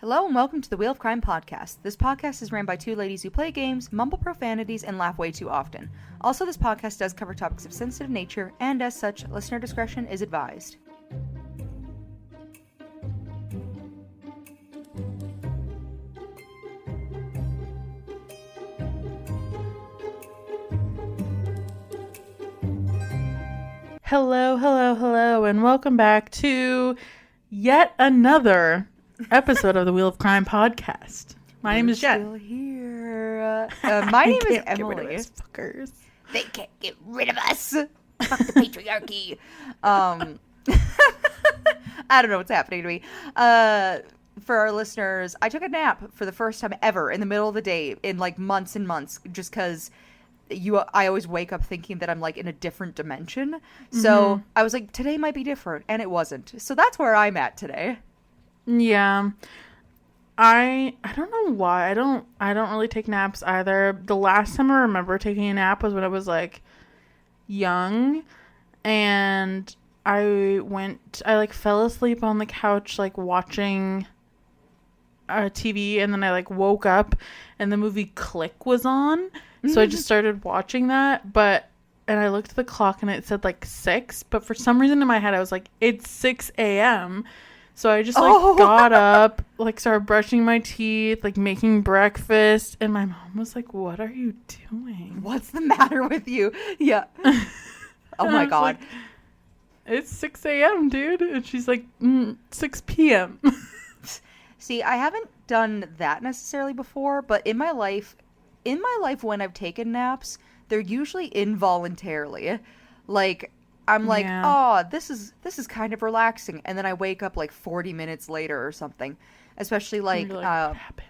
Hello and welcome to the Wheel of Crime podcast. This podcast is ran by two ladies who play games, mumble profanities, and laugh way too often. Also, this podcast does cover topics of sensitive nature, and as such, listener discretion is advised. Hello, and welcome back to yet another episode of the Wheel of Crime podcast. My name is Jen. Still here. My name is Emily. Fuckers. They can't get rid of us. Fuck the patriarchy. I don't know what's happening to me. For our listeners, I took a nap for the first time ever in the middle of the day in like months and months, just because I always wake up thinking that I'm like in a different dimension. So I was like, today might be different, and it wasn't. So that's where I'm at today. Yeah. I don't know why. I don't really take naps either. The last time I remember taking a nap was when I was like young, and I like fell asleep on the couch like watching TV, and then I like woke up and the movie Click was on. So I just started watching that, and I looked at the clock and it said like 6, but for some reason in my head I was like, it's 6 a.m. So I just like got up, like started brushing my teeth, like making breakfast, and my mom was like, what are you doing? What's the matter with you? Yeah. Oh my God. Like, it's 6 a.m., dude. And she's like, 6 p.m. See, I haven't done that necessarily before, but in my life when I've taken naps, they're usually involuntarily. Like, I'm like, oh, this is kind of relaxing, and then I wake up like 40 minutes later or something. Especially like, what happened?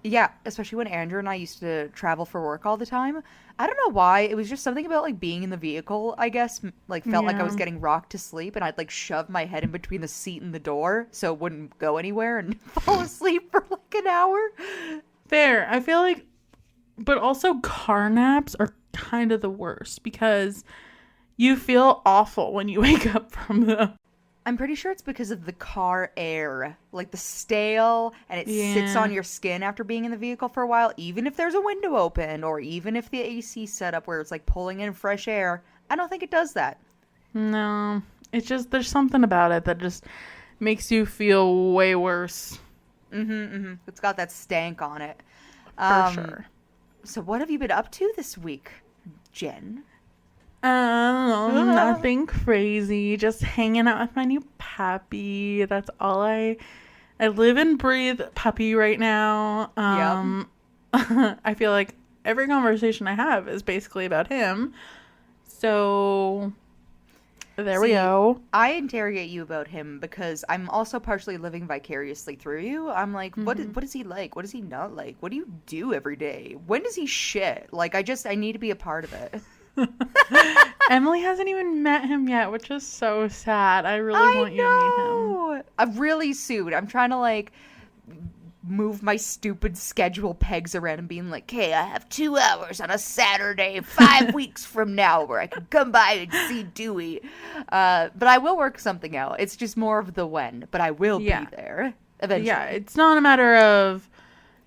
Yeah, especially when Andrew and I used to travel for work all the time. I don't know why. It was just something about like being in the vehicle, I guess, like felt like I was getting rocked to sleep, and I'd like shove my head in between the seat and the door so it wouldn't go anywhere and fall asleep for like an hour. Fair. I feel like, but also car naps are kind of the worst because you feel awful when you wake up from them. I'm pretty sure it's because of the car air, like the stale, and it sits on your skin after being in the vehicle for a while, even if there's a window open or even if the AC set up where it's like pulling in fresh air. I don't think it does that. No, it's just, there's something about it that just makes you feel way worse. It's got that stank on it. For sure. So what have you been up to this week, Jen? Nothing crazy. Just hanging out with my new puppy. That's all I live and breathe puppy right now. I feel like every conversation I have is basically about him. So there we go. I interrogate you about him because I'm also partially living vicariously through you. I'm like, what is he like? What is he not like? What do you do every day? When does he shit? Like, I need to be a part of it. Emily hasn't even met him yet, which is so sad. I really want you to meet him. I'm really soon. I'm trying to like move my stupid schedule pegs around and being like, hey, I have 2 hours on a Saturday 5 weeks from now where I can come by and see Dewey. But I will work something out. It's just more of the when, but I will be there eventually. Yeah, it's not a matter of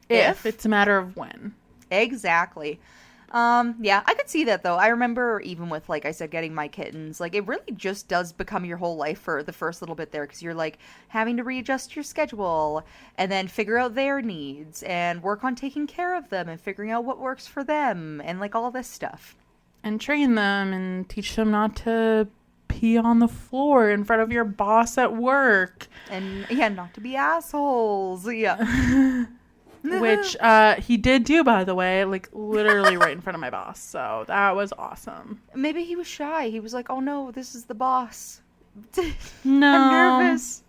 if, it's a matter of when. Exactly. Yeah, I could see that though. I remember even with, like I said, getting my kittens, like it really just does become your whole life for the first little bit there, because you're like having to readjust your schedule and then figure out their needs and work on taking care of them and figuring out what works for them and like all this stuff. And train them and teach them not to pee on the floor in front of your boss at work. And yeah, not to be assholes. Yeah. Which he did do, by the way, like literally right in front of my boss. So that was awesome. Maybe he was shy. He was like, oh no, this is the boss. No. I'm nervous.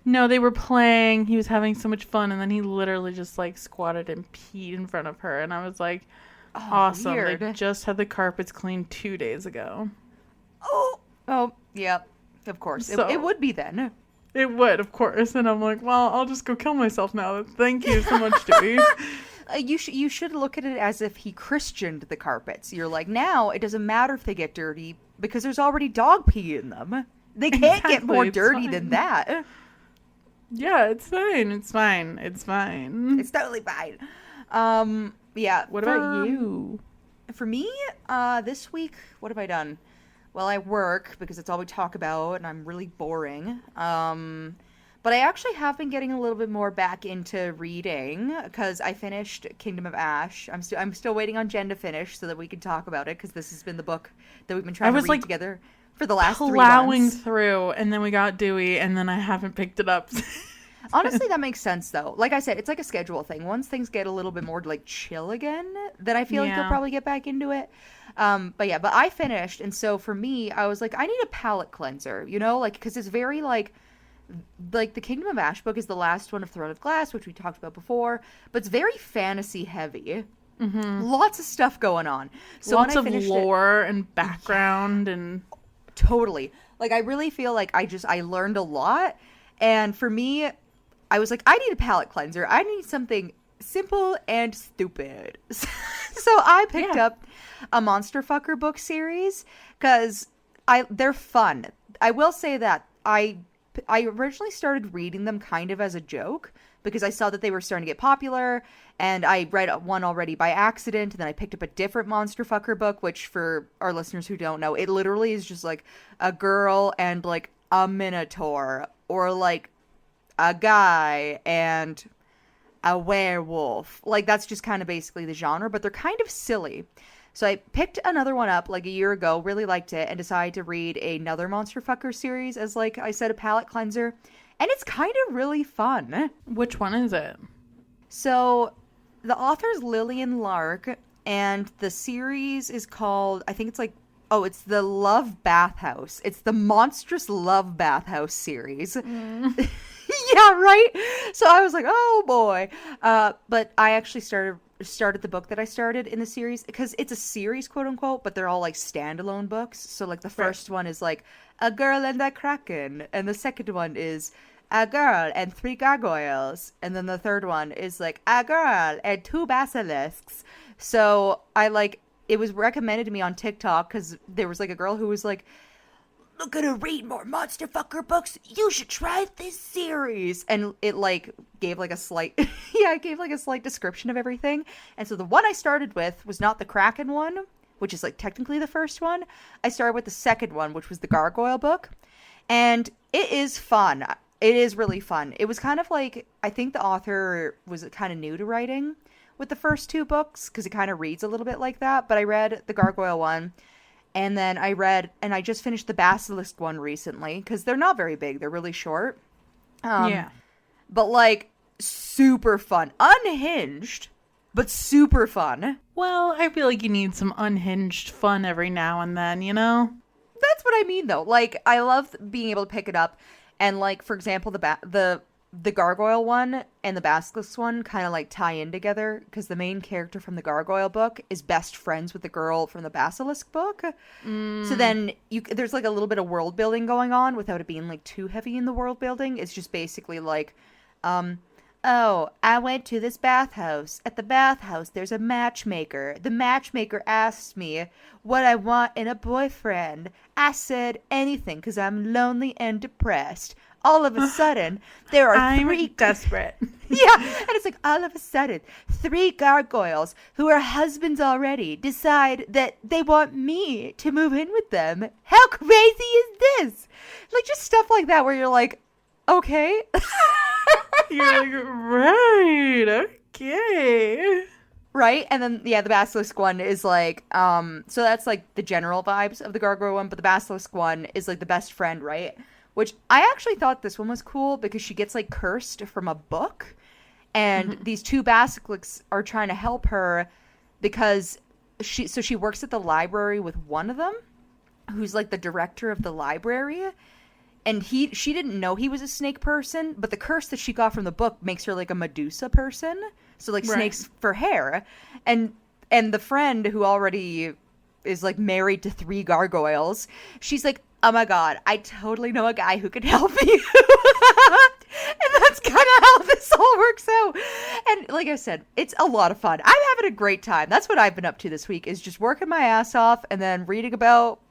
No, they were playing. He was having so much fun. And then he literally just like squatted and peed in front of her. And I was like, awesome. Weird. They just had the carpets cleaned 2 days ago. Oh, yeah, of course. So, it would be then. It would, of course. And I'm like, well, I'll just go kill myself now. Thank you so much, Dewey. You should look at it as if he Christianed the carpets. You're like, now it doesn't matter if they get dirty because there's already dog pee in them. They can't get more dirty than that. Yeah, it's fine. It's fine. It's fine. It's totally fine. Yeah. What about you? For me, this week, what have I done? Well, I work because it's all we talk about, and I'm really boring. But I actually have been getting a little bit more back into reading because I finished Kingdom of Ash. I'm still waiting on Jen to finish so that we can talk about it because this has been the book that we've been trying to read together for the last 3 months. Through, and then we got Dewey, and then I haven't picked it up. Honestly, that makes sense though. Like I said, it's like a schedule thing. Once things get a little bit more like chill again, then I feel like you'll probably get back into it. But I finished, and so for me, I was like, I need a palate cleanser, like because it's very like the Kingdom of Ash book is the last one of Throne of Glass, which we talked about before, but it's very fantasy heavy. Mm-hmm. Lots of stuff going on. So lots of lore and background and totally. Like I really feel like I learned a lot, and for me, I was like, I need a palate cleanser. I need something simple and stupid. So I picked up a Monster Fucker book series because they're fun. I will say that I originally started reading them kind of as a joke because I saw that they were starting to get popular, and I read one already by accident, and then I picked up a different Monster Fucker book, which for our listeners who don't know, it literally is just like a girl and like a minotaur, or like a guy and a werewolf. Like that's just kind of basically the genre, but they're kind of silly. So I picked another one up like a year ago, really liked it, and decided to read another Monster Fucker series as, like I said, a palate cleanser. And it's kind of really fun. Which one is it? So the author's Lillian Lark, and the series is called, I think it's like, it's the Love Bathhouse. It's the Monstrous Love Bathhouse series. Yeah, right? So I was like, oh boy. But I actually started the book that I started in the series because it's a series, quote unquote, but they're all like standalone books. So like the first one is like A Girl and a Kraken, and the second one is A Girl and 3 Gargoyles, and then the third one is like A Girl and 2 Basilisks. So it was recommended to me on TikTok because there was like a girl who was like, "Look at her read more Monster Fucker books. You should try this series." And it like gave like a slight, it gave like a slight description of everything. And so the one I started with was not the Kraken one, which is like technically the first one. I started with the second one, which was the Gargoyle book. And it is fun. It is really fun. It was kind of like, I think the author was kind of new to writing with the first 2 books because it kind of reads a little bit like that. But I read the Gargoyle one. And then I just finished the Basilisk one recently because they're not very big. They're really short. But like super fun. Unhinged, but super fun. Well, I feel like you need some unhinged fun every now and then, That's what I mean though. Like I love being able to pick it up. And like, for example, the Gargoyle one and the Basilisk one kind of like tie in together because the main character from the Gargoyle book is best friends with the girl from the Basilisk book. So then there's like a little bit of world building going on without it being like too heavy in the world building. It's just basically like, oh, I went to this bathhouse. At the bathhouse, there's a matchmaker. The matchmaker asked me what I want in a boyfriend. I said anything because I'm lonely and depressed. All of a sudden, there are 3 desperate. Yeah, and it's like all of a sudden, 3 gargoyles who are husbands already decide that they want me to move in with them. How crazy is this? Like just stuff like that where you're like, okay. You're like, right, okay. Right? And then, the Basilisk one is like, so that's like the general vibes of the Gargoyle one, but the Basilisk one is like the best friend, right? Which I actually thought this one was cool because she gets like cursed from a book, and these 2 basilisks are trying to help her because she works at the library with one of them who's like the director of the library, and she didn't know he was a snake person, but the curse that she got from the book makes her like a Medusa person, so like snakes for hair, and the friend who already is like married to 3 gargoyles, she's like, oh my god, I totally know a guy who can help you. And that's kind of how this all works out. And like I said, it's a lot of fun. I'm having a great time. That's what I've been up to this week, is just working my ass off and then reading about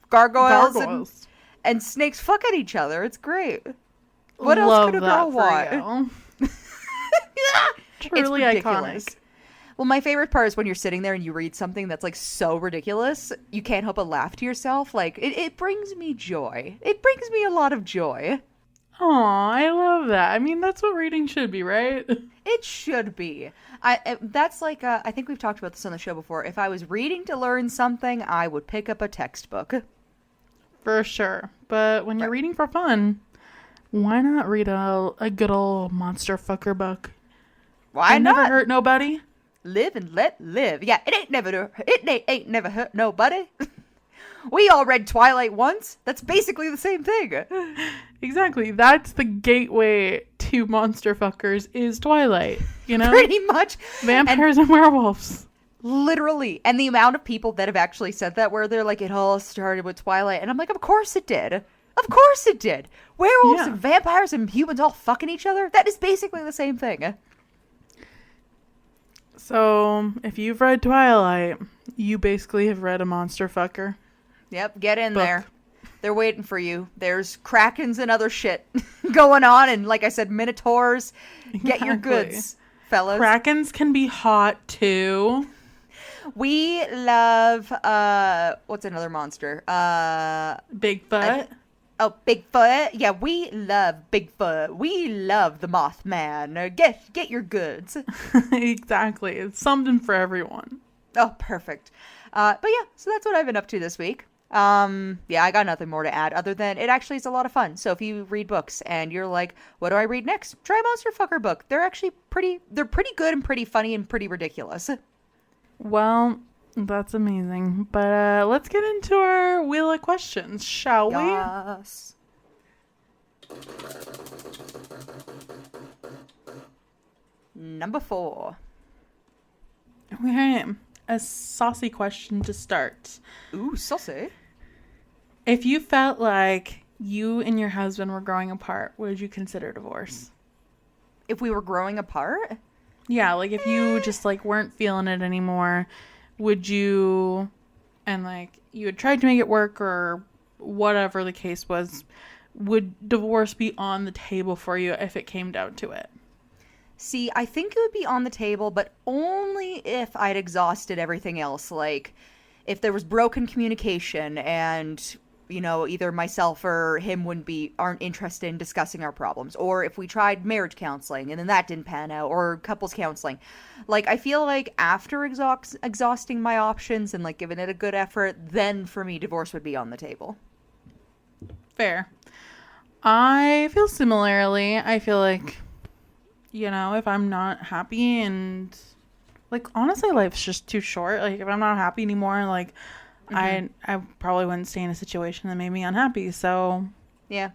gargoyles. And snakes fucking each other. It's great. What else Love could a that girl for want? you. Truly It's ridiculous. iconic. Well, my favorite part is when you're sitting there and you read something that's like so ridiculous, you can't help but laugh to yourself. Like, it brings me joy. It brings me a lot of joy. Aw, I love that. I mean, that's what reading should be, right? It should be. That's like, I think we've talked about this on the show before. If I was reading to learn something, I would pick up a textbook. For sure. But when you're reading for fun, why not read a good old monster fucker book? Why not? Never hurt nobody. Live and let live. Yeah, it ain't never hurt nobody. We all read Twilight once. That's basically the same thing. Exactly. That's the gateway to monster fuckers is Twilight. You know? Pretty much. Vampires and werewolves. Literally. And the amount of people that have actually said that where they're like, it all started with Twilight. And I'm like, of course it did. Of course it did. Werewolves and vampires and humans all fucking each other. That is basically the same thing. So, if you've read Twilight, you basically have read a monster fucker. Yep, get in book. there. They're waiting for you. There's krakens and other shit going on. And like I said, minotaurs. Get your goods, fellas. Krakens can be hot, too. We love, what's another monster? Bigfoot. Bigfoot. Yeah, we love Bigfoot. We love the Mothman. Get your goods. Exactly. It's something for everyone. Oh, perfect. But yeah, so that's what I've been up to this week. Yeah, I got nothing more to add other than it actually is a lot of fun. So if you read books and you're like, what do I read next? Try a Monster Fucker book. They're actually pretty good and pretty funny and pretty ridiculous. Well, that's amazing. But let's get into our wheel of questions, shall we? Yes. Number 4. Okay. A saucy question to start. Ooh, saucy. If you felt like you and your husband were growing apart, would you consider divorce? If we were growing apart? Yeah, like if you just like weren't feeling it anymore, would you, and like you had tried to make it work or whatever the case was, would divorce be on the table for you if it came down to it? See, I think it would be on the table, but only if I'd exhausted everything else. Like, if there was broken communication and, you know, either myself or him aren't interested in discussing our problems. Or if we tried marriage counseling and then that didn't pan out, or couples counseling. Like, I feel like after exhausting my options and, like, giving it a good effort, then for me, divorce would be on the table. Fair. I feel similarly. I feel like, you know, if I'm not happy and, like, honestly, life's just too short. Like, if I'm not happy anymore, like, I probably wouldn't stay in a situation that made me unhappy. So, yeah.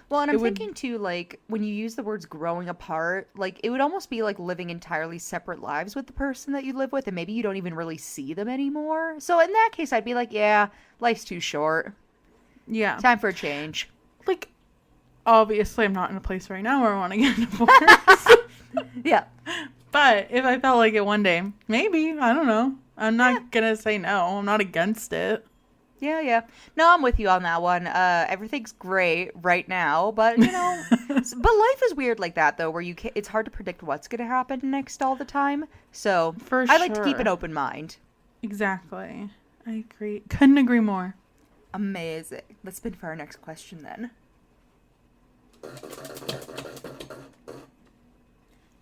Well, and I'm thinking, too, like, when you use the words growing apart, like, it would almost be like living entirely separate lives with the person that you live with, and maybe you don't even really see them anymore. So, in that case, I'd be like, yeah, life's too short. Yeah. Time for a change. Like, obviously, I'm not in a place right now where I want to get a divorce. Yeah. But if I felt like it one day, maybe. I don't know. I'm not going to say no. I'm not against it. Yeah. No, I'm with you on that one. Everything's great right now, but, you know, but life is weird like that, though, where it's hard to predict what's going to happen next all the time. So I like to keep an open mind. Exactly. I agree. Couldn't agree more. Amazing. Let's spin for our next question then.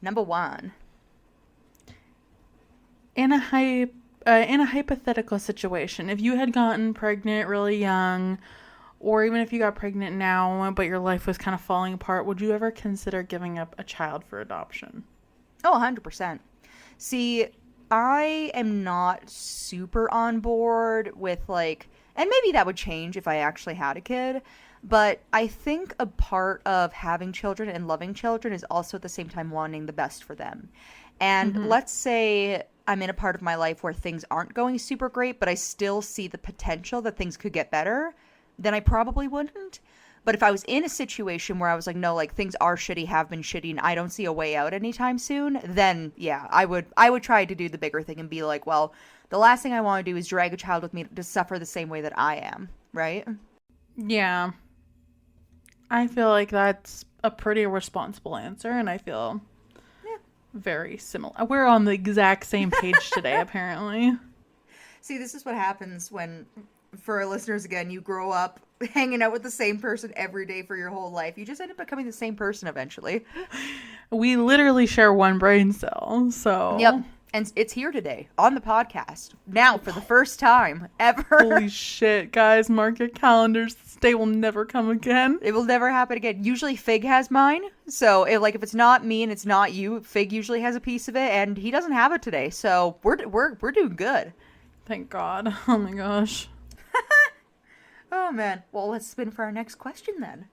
Number 1. In a hypothetical situation, if you had gotten pregnant really young, or even if you got pregnant now, but your life was kind of falling apart, would you ever consider giving up a child for adoption? Oh, 100%. See, I am not super on board with, like, and maybe that would change if I actually had a kid, but I think a part of having children and loving children is also at the same time wanting the best for them. And let's say I'm in a part of my life where things aren't going super great, but I still see the potential that things could get better, then I probably wouldn't. But if I was in a situation where I was like, no, like things are shitty, have been shitty, and I don't see a way out anytime soon, then yeah, I would try to do the bigger thing and be like, well, the last thing I want to do is drag a child with me to suffer the same way that I am, right? Yeah. I feel like that's a pretty responsible answer, and I feel very similar. We're on the exact same page today, apparently. See, this is what happens when, for our listeners again, you grow up hanging out with the same person every day for your whole life. You just end up becoming the same person eventually. We literally share one brain cell, so... Yep. And it's here today on the podcast. Now, for the first time ever. Holy shit, guys. Mark your calendars. This day will never come again. It will never happen again. Usually Fig has mine. So, if it's not me and it's not you, Fig usually has a piece of it. And he doesn't have it today. So, we're doing good. Thank God. Oh my gosh. Oh, man. Well, let's spin for our next question then.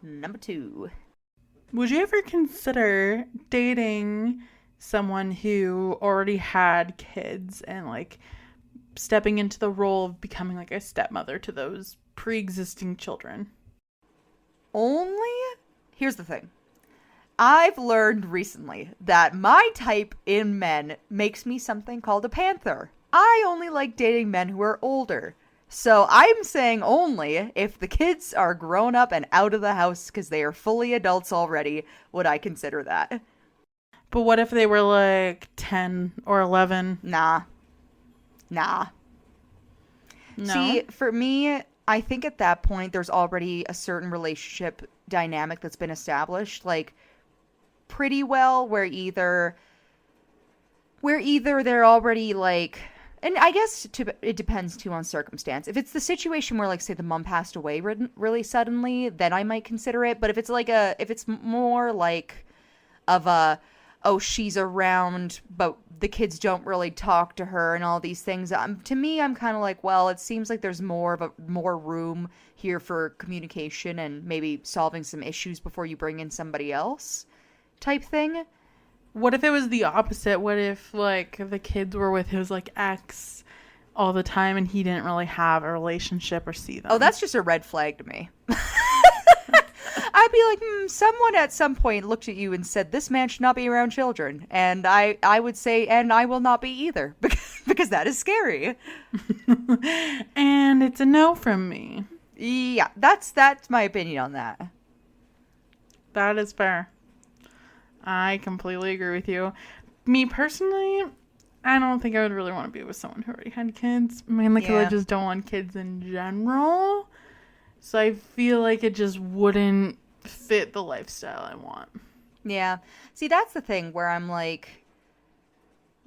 Number 2. Would you ever consider dating someone who already had kids and like stepping into the role of becoming like a stepmother to those pre-existing children? Here's the thing. I've learned recently that my type in men makes me something called a panther. I only like dating men who are older. So I'm saying only if the kids are grown up and out of the house because they are fully adults already would I consider that. But what if they were like 10 or 11? Nah. No? See, for me, I think at that point there's already a certain relationship dynamic that's been established, like pretty well, where either they're already like... And I guess it depends, too, on circumstance. If it's the situation where, like, say, the mom passed away really suddenly, then I might consider it. But if it's more like of a, oh, she's around, but the kids don't really talk to her and all these things, to me, I'm kind of like, well, it seems like there's more room here for communication and maybe solving some issues before you bring in somebody else type thing. What if it was the opposite? What if, like, the kids were with his, like, ex all the time and he didn't really have a relationship or see them? Oh, that's just a red flag to me. I'd be like, someone at some point looked at you and said, this man should not be around children. And I would say, and I will not be either, because that is scary. And it's a no from me. Yeah, that's my opinion on that. That is fair. I completely agree with you. Me personally, I don't think I would really want to be with someone who already had kids. Mainly because I just don't want kids in general. So I feel like it just wouldn't fit the lifestyle I want. Yeah. See, that's the thing where I'm like,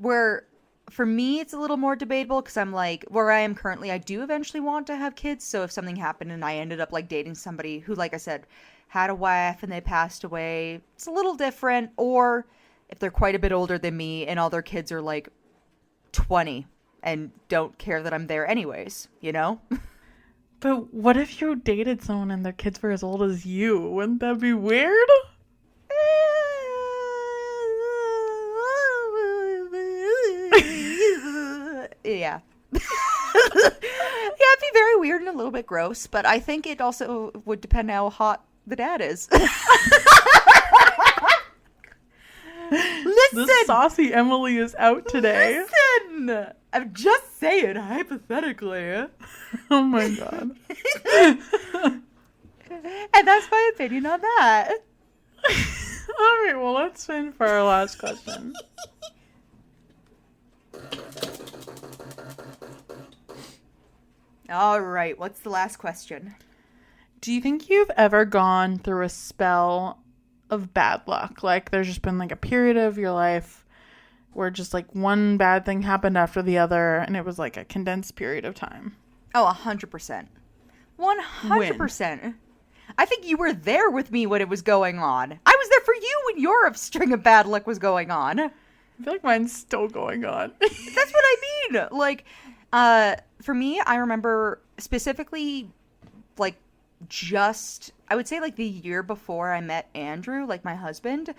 for me, it's a little more debatable because I'm like, where I am currently, I do eventually want to have kids. So if something happened and I ended up like dating somebody who, like I said, had a wife and they passed away, it's a little different. Or if they're quite a bit older than me and all their kids are like 20 and don't care that I'm there anyways, you know? But what if you dated someone and their kids were as old as you? Wouldn't that be weird? Yeah. Yeah, it'd be very weird and a little bit gross, but I think it also would depend how hot the dad is. Listen! The saucy Emily is out today. Listen! I'm just saying, hypothetically. Oh my god. And that's my opinion on that. Alright, well, let's spin for our last question. Alright, what's the last question? Do you think you've ever gone through a spell of bad luck? Like, there's just been, like, a period of your life where just, like, one bad thing happened after the other, and it was, like, a condensed period of time. Oh, 100%. 100%. When? I think you were there with me when it was going on. I was there for you when your string of bad luck was going on. I feel like mine's still going on. That's what I mean. Like, for me, I remember specifically, like, I would say, like, the year before I met Andrew, like, my husband,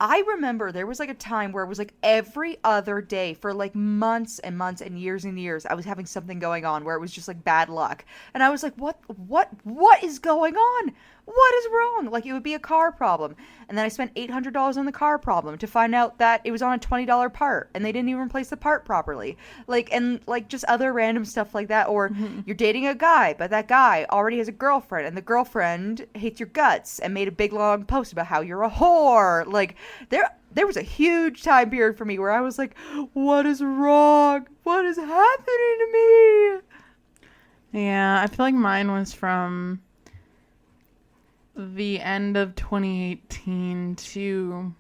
I remember there was, like, a time where it was, like, every other day for, like, months and months and years, I was having something going on where it was just, like, bad luck. And I was like, what is going on? what is wrong? Like, it would be a car problem. And then I spent $800 on the car problem to find out that it was on a $20 part and they didn't even replace the part properly. Like, and like just other random stuff like that. Or you're dating a guy, but that guy already has a girlfriend and the girlfriend hates your guts and made a big long post about how you're a whore. Like, there was a huge time period for me where I was like, what is wrong? What is happening to me? Yeah, I feel like mine was from the end of 2018 to,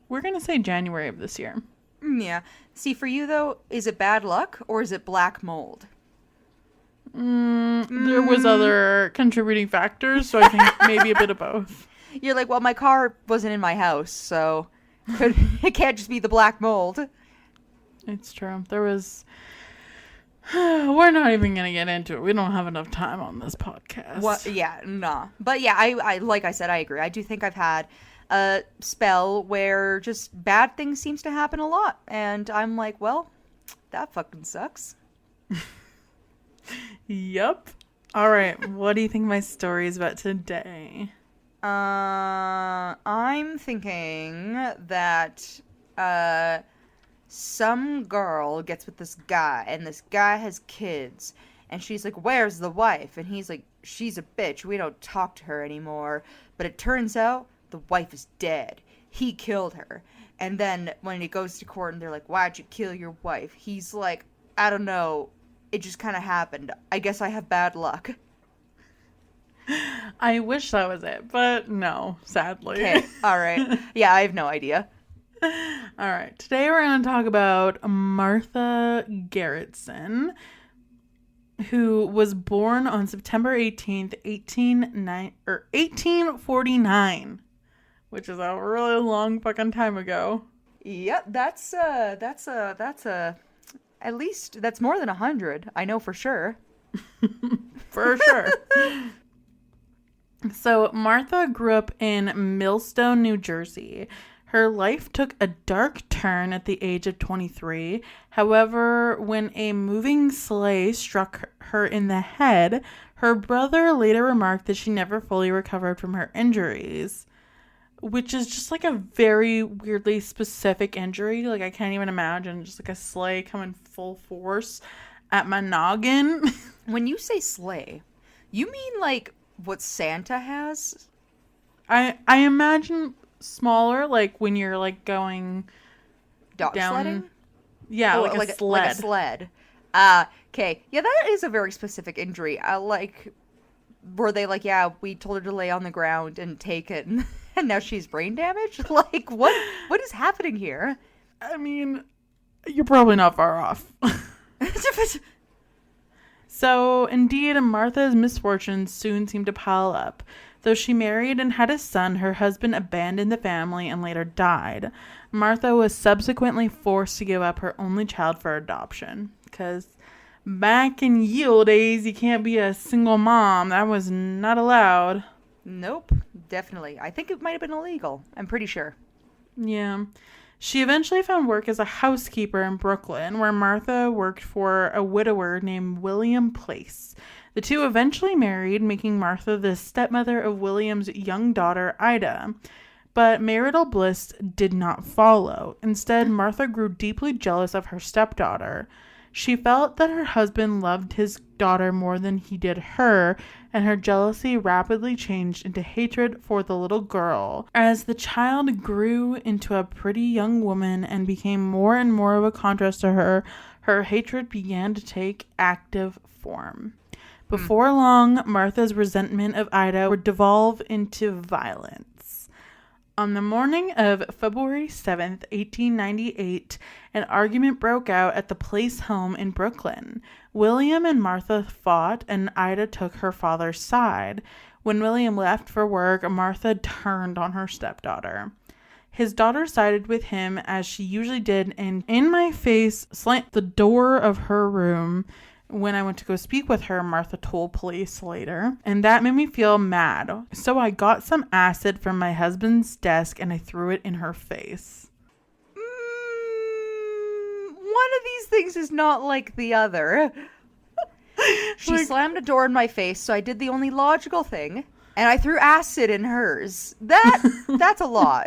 we're going to say January of this year. Yeah. See, for you, though, is it bad luck or is it black mold? There was other contributing factors, so I think maybe a bit of both. You're like, well, my car wasn't in my house, so it can't just be the black mold. It's true. There was... We're not even going to get into it. We don't have enough time on this podcast. What? Yeah, nah. But yeah, I like I said, I agree. I do think I've had a spell where just bad things seems to happen a lot. And I'm like, well, that fucking sucks. Yep. All right. What do you think my story is about today? I'm thinking that some girl gets with this guy, and this guy has kids, and she's like, where's the wife? And he's like, she's a bitch, we don't talk to her anymore. But it turns out the wife is dead. He killed her. And then when he goes to court and they're like, why'd you kill your wife? He's like, I don't know, it just kind of happened. I guess I have bad luck. I wish that was it, but no, sadly. Okay, all right. Yeah, I have no idea. All right. Today we're going to talk about Martha Gerritsen, who was born on September 18th, 1849, which is a really long fucking time ago. Yep, that's at least that's more than 100. I know for sure. For sure. So Martha grew up in Millstone, New Jersey. Her life took a dark turn at the age of 23. However, when a moving sleigh struck her in the head, her brother later remarked that she never fully recovered from her injuries, which is just like a very weirdly specific injury. Like, I can't even imagine just like a sleigh coming full force at my noggin. When you say sleigh, you mean like what Santa has? I imagine smaller, like when you're like going dog down sledding. Yeah, oh, like a sled. Like a sled. Okay. Yeah, that is a very specific injury. Like, were they like, yeah, we told her to lay on the ground and take it, and now she's brain damaged? Like, what is happening here? I mean, you're probably not far off. So, indeed, Martha's misfortunes soon seemed to pile up. Though she married and had a son, her husband abandoned the family and later died. Martha was subsequently forced to give up her only child for adoption. Because back in ye old days, you can't be a single mom. That was not allowed. Nope, definitely. I think it might have been illegal. I'm pretty sure. Yeah. She eventually found work as a housekeeper in Brooklyn, where Martha worked for a widower named William Place. The two eventually married, making Martha the stepmother of William's young daughter, Ida. But marital bliss did not follow. Instead, Martha grew deeply jealous of her stepdaughter. She felt that her husband loved his daughter more than he did her, and her jealousy rapidly changed into hatred for the little girl. As the child grew into a pretty young woman and became more and more of a contrast to her, her hatred began to take active form. Before long, Martha's resentment of Ida would devolve into violence. On the morning of February 7th, 1898, an argument broke out at the Place home in Brooklyn. William and Martha fought, and Ida took her father's side. When William left for work, Martha turned on her stepdaughter. His daughter sided with him, as she usually did, and in my face slammed the door of her room. When I went to go speak with her, Martha told police later, and that made me feel mad. So I got some acid from my husband's desk and I threw it in her face. One of these things is not like the other. She slammed a door in my face, so I did the only logical thing, and I threw acid in hers. That's a lot.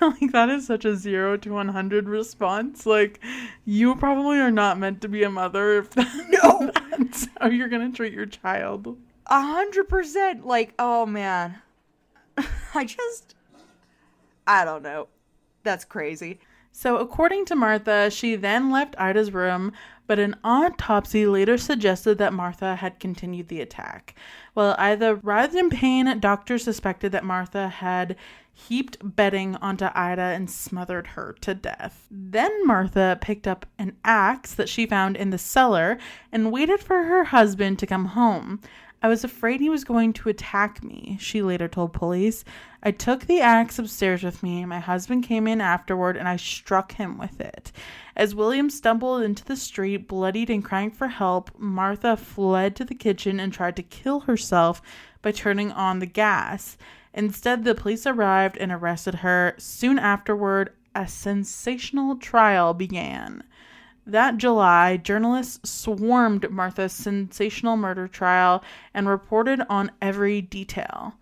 Like, that is such a 0 to 100 response. Like, you probably are not meant to be a mother if that's how you're gonna treat your child. 100%. Like, oh man. I don't know. That's crazy. So according to Martha, she then left Ida's room, but an autopsy later suggested that Martha had continued the attack. While Ida writhed in pain, doctors suspected that Martha had heaped bedding onto Ida and smothered her to death. Then Martha picked up an axe that she found in the cellar and waited for her husband to come home. I was afraid he was going to attack me, she later told police. I took the axe upstairs with me. My husband came in afterward and I struck him with it. As William stumbled into the street, bloodied and crying for help, Martha fled to the kitchen and tried to kill herself by turning on the gas. Instead, the police arrived and arrested her. Soon afterward, a sensational trial began. That July, journalists swarmed Martha's sensational murder trial and reported on every detail.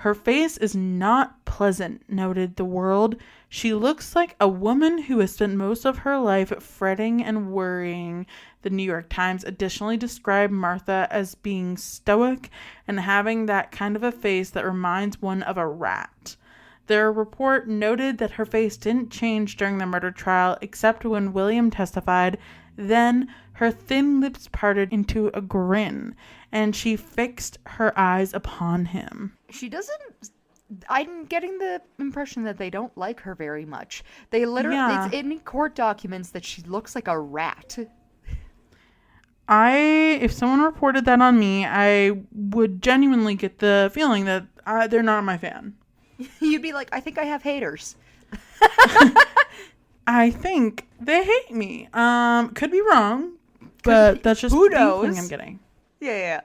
Her face is not pleasant, noted the World. She looks like a woman who has spent most of her life fretting and worrying. The New York Times additionally described Martha as being stoic and having that kind of a face that reminds one of a rat. Their report noted that her face didn't change during the murder trial except when William testified. Then her thin lips parted into a grin, and she fixed her eyes upon him. She doesn't... I'm getting the impression that they don't like her very much. They literally... Yeah. It's in court documents that she looks like a rat. If someone reported that on me, I would genuinely get the feeling that they're not my fan. You'd be like, I think I have haters. I think they hate me. Could be wrong, but that's just the feeling I'm getting. Yeah.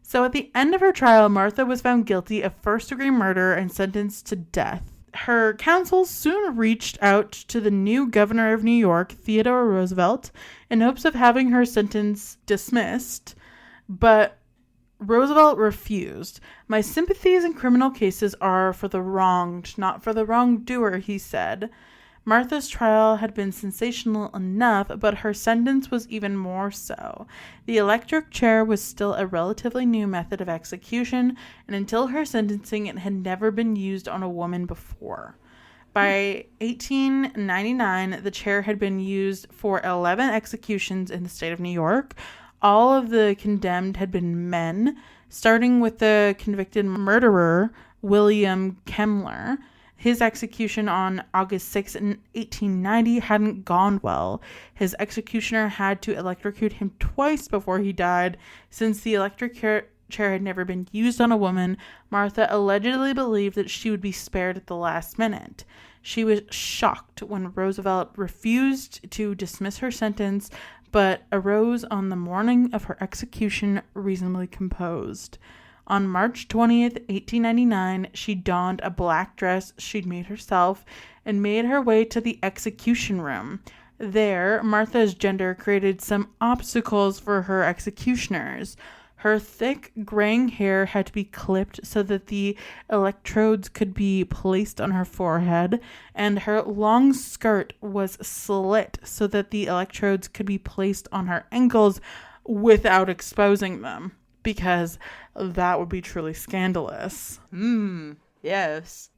So at the end of her trial, Martha was found guilty of first-degree murder and sentenced to death. Her counsel soon reached out to the new governor of New York, Theodore Roosevelt, in hopes of having her sentence dismissed, but Roosevelt refused. My sympathies in criminal cases are for the wronged, not for the wrongdoer, he said. Martha's trial had been sensational enough, but her sentence was even more so. The electric chair was still a relatively new method of execution, and until her sentencing, it had never been used on a woman before. By 1899, the chair had been used for 11 executions in the state of New York. All of the condemned had been men, starting with the convicted murderer, William Kemmler. His execution on August 6, 1890 hadn't gone well. His executioner had to electrocute him twice before he died. Since the electric chair had never been used on a woman, Martha allegedly believed that she would be spared at the last minute. She was shocked when Roosevelt refused to dismiss her sentence, but arose on the morning of her execution reasonably composed. On March 20th, 1899, she donned a black dress she'd made herself and made her way to the execution room. There, Martha's gender created some obstacles for her executioners. Her thick, graying hair had to be clipped so that the electrodes could be placed on her forehead, and her long skirt was slit so that the electrodes could be placed on her ankles without exposing them, because that would be truly scandalous. Yes.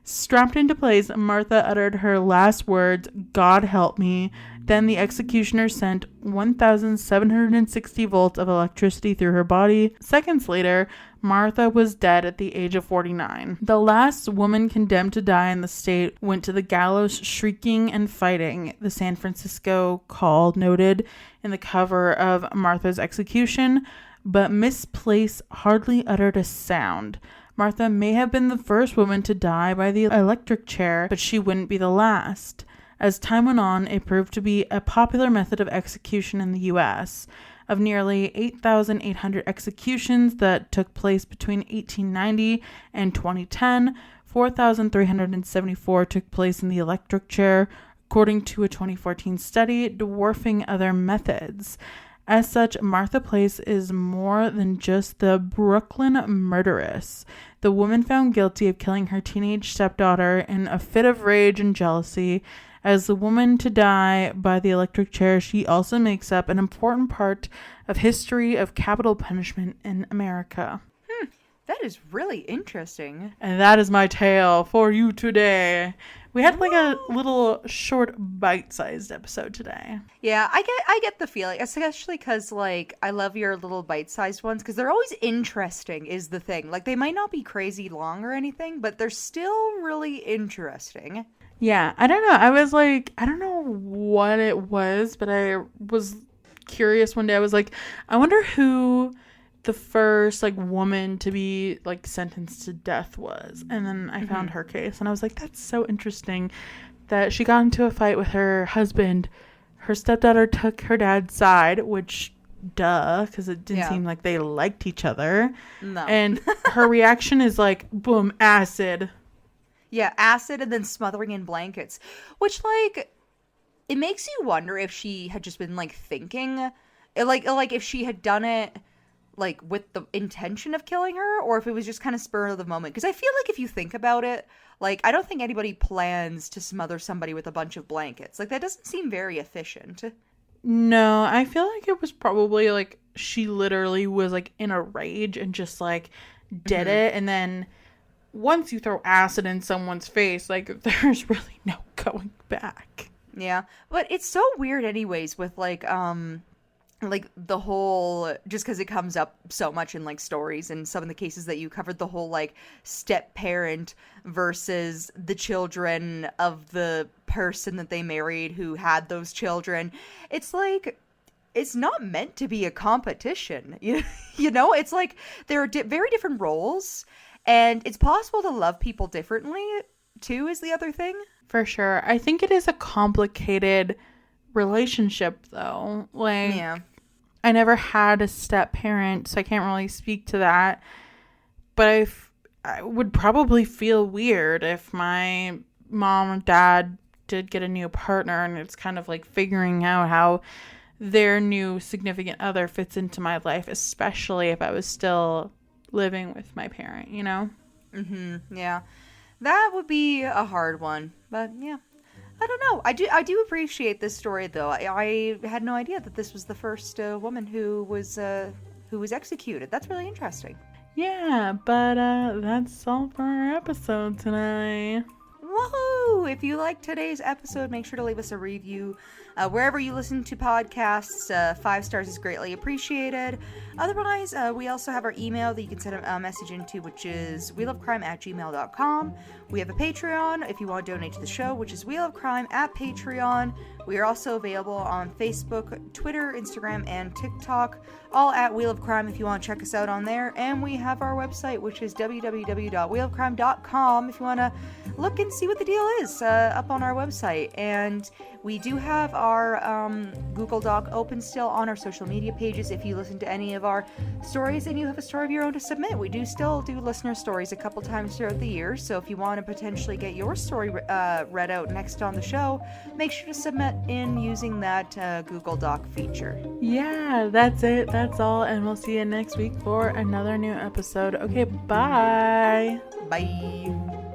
Strapped into place, Martha uttered her last words, "God help me." Then the executioner sent 1,760 volts of electricity through her body. Seconds later, Martha was dead at the age of 49. The last woman condemned to die in the state went to the gallows shrieking and fighting, the San Francisco Call noted in the cover of Martha's execution, but Miss Place hardly uttered a sound. Martha may have been the first woman to die by the electric chair, but she wouldn't be the last. As time went on, it proved to be a popular method of execution in the U.S. Of nearly 8,800 executions that took place between 1890 and 2010, 4,374 took place in the electric chair, according to a 2014 study, dwarfing other methods. As such, Martha Place is more than just the Brooklyn Murderess, the woman found guilty of killing her teenage stepdaughter in a fit of rage and jealousy. As the woman to die by the electric chair, she also makes up an important part of history of capital punishment in America. That is really interesting. And that is my tale for you today. We had like a little short bite-sized episode today. Yeah, I get the feeling, especially because, like, I love your little bite-sized ones because they're always interesting is the thing. Like, they might not be crazy long or anything, but they're still really interesting. Yeah, I don't know. I was like, I don't know what it was, but I was curious one day. I was like, I wonder who the first like woman to be like sentenced to death was. And then I found her case and I was like, that's so interesting that she got into a fight with her husband. Her stepdaughter took her dad's side, which duh, because it didn't seem like they liked each other. No. And her reaction is like, boom, acid. Yeah, acid and then smothering in blankets, which, like, it makes you wonder if she had just been like thinking, like if she had done it like with the intention of killing her, or if it was just kind of spur of the moment. Because I feel like if you think about it, like, I don't think anybody plans to smother somebody with a bunch of blankets. Like, that doesn't seem very efficient. No, I feel like it was probably like she literally was like in a rage and just like did it. And then once you throw acid in someone's face, like, there's really no going back. Yeah, but it's so weird anyways with like the whole, just because it comes up so much in like stories and some of the cases that you covered, the whole like step parent versus the children of the person that they married who had those children. It's like, it's not meant to be a competition. You know, it's like there are very different roles, and it's possible to love people differently too, is the other thing. For sure. I think it is a complicated relationship though. Like, Yeah. I never had a step parent, so I can't really speak to that. But I would probably feel weird if my mom or dad did get a new partner and it's kind of like figuring out how their new significant other fits into my life, especially if I was still living with my parent, you know? Yeah. That would be a hard one. But yeah. I don't know. I do appreciate this story though. I had no idea that this was the first woman who was executed. That's really interesting. Yeah, but that's all for our episode tonight. Woohoo! If you liked today's episode, make sure to leave us a review wherever you listen to podcasts. 5 stars is greatly appreciated. Otherwise, we also have our email that you can send a message into, which is wheelofcrime@gmail.com. We have a Patreon if you want to donate to the show, which is wheelofcrime@patreon. We are also available on Facebook, Twitter, Instagram, and TikTok, all at Wheel of Crime if you want to check us out on there. And we have our website, which is www.wheelofcrime.com if you want to look and see what the deal is up on our website. And we do have our Google Doc open still on our social media pages. If you listen to any of our stories and you have a story of your own to submit, we do still do listener stories a couple times throughout the year. So if you want to potentially get your story read out next on the show, make sure to submit in using that Google Doc feature. Yeah, that's it. That's all. And we'll see you next week for another new episode. Okay, bye. Bye.